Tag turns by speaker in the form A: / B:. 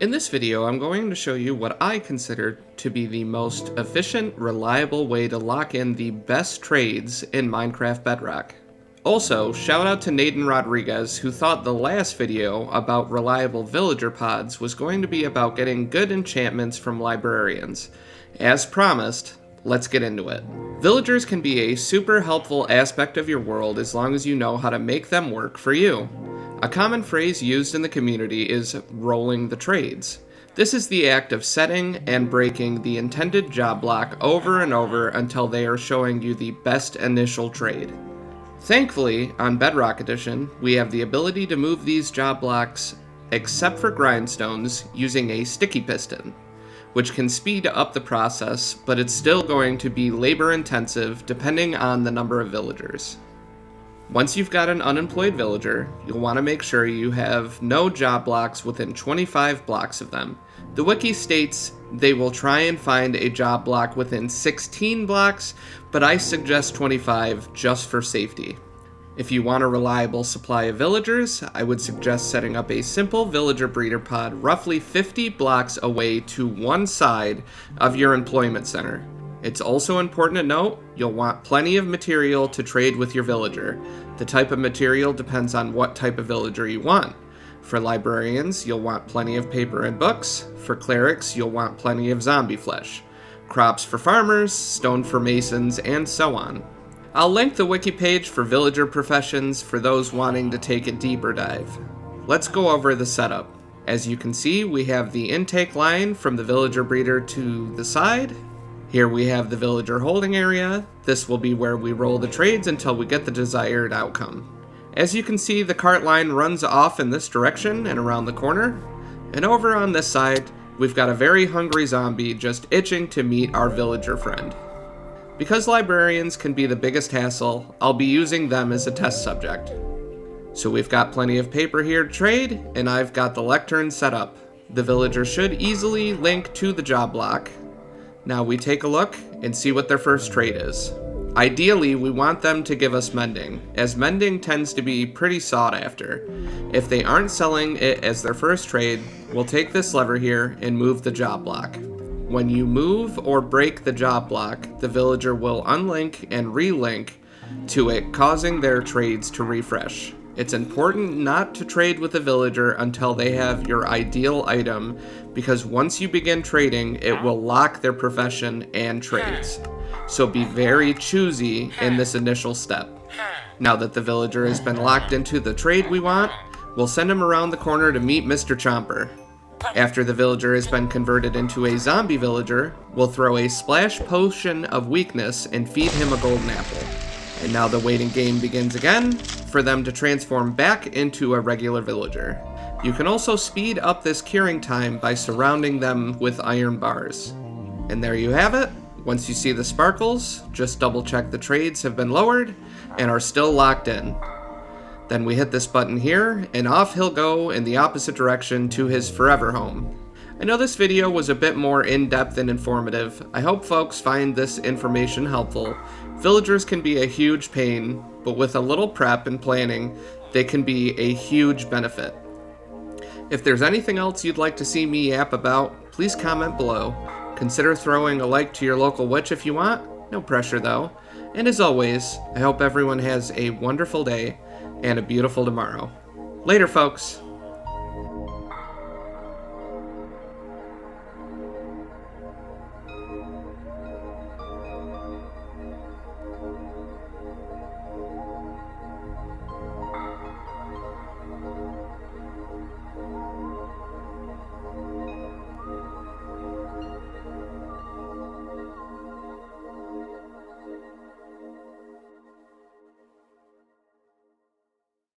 A: In this video, I'm going to show you what I consider to be the most efficient, reliable way to lock in the best trades in Minecraft Bedrock. Also, shout out to Nathan Rodriguez, who thought the last video about reliable villager pods was going to be about getting good enchantments from librarians. As promised, let's get into it. Villagers can be a super helpful aspect of your world as long as you know how to make them work for you. A common phrase used in the community is rolling the trades. This is the act of setting and breaking the intended job block over and over until they are showing you the best initial trade. Thankfully, on Bedrock Edition, we have the ability to move these job blocks, except for grindstones, using a sticky piston, which can speed up the process, but it's still going to be labor intensive depending on the number of villagers. Once you've got an unemployed villager, you'll want to make sure you have no job blocks within 25 blocks of them. The Wiki states they will try and find a job block within 16 blocks, but I suggest 25 just for safety. If you want a reliable supply of villagers, I would suggest setting up a simple villager breeder pod roughly 50 blocks away to one side of your employment center. It's also important to note, you'll want plenty of material to trade with your villager. The type of material depends on what type of villager you want. For librarians, you'll want plenty of paper and books. For clerics, you'll want plenty of zombie flesh. Crops for farmers, stone for masons, and so on. I'll link the wiki page for villager professions for those wanting to take a deeper dive. Let's go over the setup. As you can see, we have the intake line from the villager breeder to the side. Here we have the villager holding area. This will be where we roll the trades until we get the desired outcome. As you can see, the cart line runs off in this direction and around the corner. And over on this side, we've got a very hungry zombie just itching to meet our villager friend. Because librarians can be the biggest hassle, I'll be using them as a test subject. So we've got plenty of paper here to trade, and I've got the lectern set up. The villager should easily link to the job block. Now we take a look and see what their first trade is. Ideally, we want them to give us mending, as mending tends to be pretty sought after. If they aren't selling it as their first trade, we'll take this lever here and move the job block. When you move or break the job block, the villager will unlink and relink to it, causing their trades to refresh. It's important not to trade with a villager until they have your ideal item, because once you begin trading, it will lock their profession and trades. So be very choosy in this initial step. Now that the villager has been locked into the trade we want, we'll send him around the corner to meet Mr. Chomper. After the villager has been converted into a zombie villager, we'll throw a splash potion of weakness and feed him a golden apple. And now the waiting game begins again for them to transform back into a regular villager. You can also speed up this curing time by surrounding them with iron bars. And there you have it. Once you see the sparkles, just double check the trades have been lowered and are still locked in. Then we hit this button here, and off he'll go in the opposite direction to his forever home. I know this video was a bit more in-depth and informative. I hope folks find this information helpful. Villagers can be a huge pain, but with a little prep and planning, they can be a huge benefit. If there's anything else you'd like to see me yap about, please comment below. Consider throwing a like to your local witch if you want. No pressure though. And as always, I hope everyone has a wonderful day and a beautiful tomorrow. Later, folks.